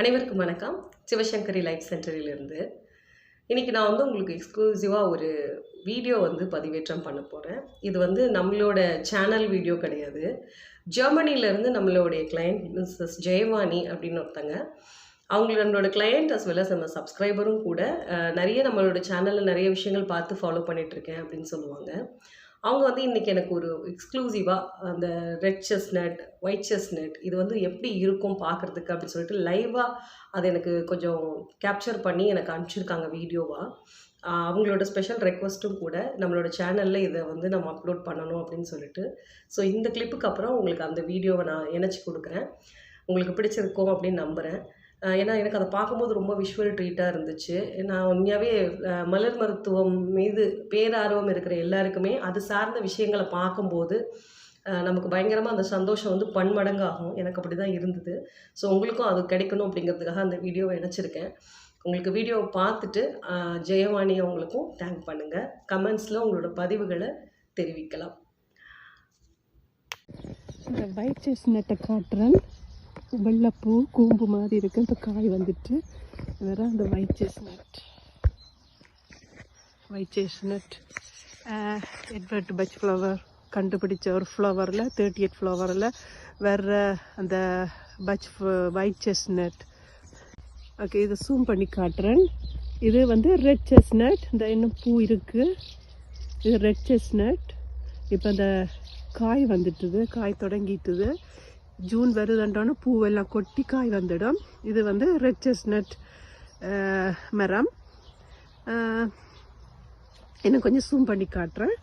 அனைவருக்கும் வணக்கம். சிவசங்கரி லைஃப் சென்டரிலிருந்து இன்றைக்கி நான் உங்களுக்கு எக்ஸ்க்ளூசிவாக ஒரு வீடியோ பதிவேற்றம் பண்ண போகிறேன். இது நம்மளோட சேனல் வீடியோ கிடையாது. ஜெர்மனியிலேருந்து நம்மளுடைய கிளையண்ட் மிஸ்ஸஸ் ஜெயவாணி அப்படின்னு ஒருத்தங்க. நம்மளோட கிளையண்ட் அஸ் வெல் அஸ் நம்ம சப்ஸ்கிரைபரும் கூட. நிறைய நம்மளோட சேனலில் நிறைய விஷயங்கள் பார்த்து ஃபாலோ பண்ணிகிட்ருக்கேன் அப்படின்னு சொல்லுவாங்க. அவங்க இன்றைக்கி எனக்கு ஒரு எக்ஸ்க்ளூசிவாக அந்த ரெட் செஸ்னட், ஒயிட் செஸ்னட் இது எப்படி இருக்கும் பார்க்குறதுக்கு அப்படின்னு சொல்லிட்டு லைவாக அதை எனக்கு கொஞ்சம் கேப்சர் பண்ணி எனக்கு அனுப்பிச்சிருக்காங்க வீடியோவாக. அவங்களோட ஸ்பெஷல் ரெக்வஸ்ட்டும் கூட நம்மளோட சேனலில் இதை நம்ம அப்லோட் பண்ணணும் அப்படின்னு சொல்லிட்டு. ஸோ இந்த கிளிப்புக்கு அப்புறம் உங்களுக்கு அந்த வீடியோவை நான் இணைச்சி கொடுக்குறேன். உங்களுக்கு பிடிச்சிருக்கும் அப்படின்னு நம்புகிறேன். ஏன்னா எனக்கு அதை பார்க்கும்போது ரொம்ப விஷுவல் ட்ரீட்டாக இருந்துச்சு. நான் உண்மையாகவே மலர் மருத்துவம் மீது பேரார்வம் இருக்கிற எல்லாருக்குமே அது சார்ந்த விஷயங்களை பார்க்கும்போது நமக்கு பயங்கரமாக அந்த சந்தோஷம் பன்மடங்காகும். எனக்கு அப்படி தான் இருந்தது. ஸோ உங்களுக்கும் அது கிடைக்கணும் அப்படிங்கிறதுக்காக அந்த வீடியோவை இணைச்சிருக்கேன். உங்களுக்கு வீடியோவை பார்த்துட்டு ஜெயவாணி அவங்களுக்கும் தேங்க் பண்ணுங்கள். கமெண்ட்ஸில் உங்களோட பதிவுகளை தெரிவிக்கலாம். இந்த ஒயிட் செஸ்னட்டை காட்டுறேன். வெள்ளைப்பூ கூம்பு மாதிரி இருக்குது. இப்போ காய் வந்துட்டு வேற அந்த ஒயிட் செஸ்னட் எட்வர்ட் பச் ஃப்ளவர் கண்டுபிடிச்ச ஒரு ஃப்ளவரில் 38 ஃப்ளவரில் வேற அந்த ஒயிட் செஸ்னட். ஓகே, இதை ஜூம் பண்ணி காட்டுறேன். இது ரெட் செஸ்னட். இந்த இன்னும் பூ இருக்குது. இது ரெட் செஸ்னட். இப்போ அந்த காய் வந்துட்டுது, காய் தொடங்கிட்டுது. ஜூன் வருதுன்றோன்னு பூவெல்லாம் கொட்டி காய் வந்துடும். இது ரெட் செஸ்னட் மரம். இன்னும் கொஞ்சம் ஜூம் பண்ணி காட்டுறேன்.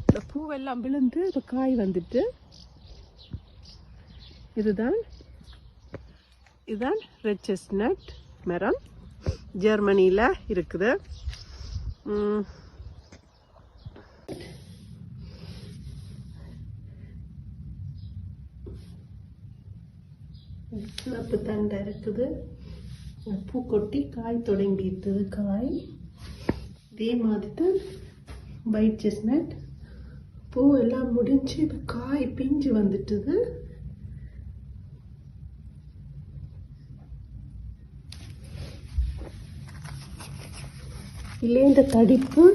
இந்த பூவெல்லாம் விழுந்து இப்போ காய் வந்துட்டு இதுதான் ரெட் செஸ்னட் மரம். ஜெர்மனியில் இருக்குது. சிவப்பு தண்டை இருக்குது. பூ கொட்டி காய் தொடங்கிட்டுது. காய் இதே மாதிரி தான் ஒயிட் செஸ்னட். பூ எல்லாம் முடிஞ்சு இப்போ காய் பிஞ்சு வந்துட்டுது. இல்லை இந்த தடிப்பு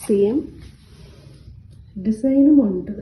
சேம் டிசைனும் உண்டு.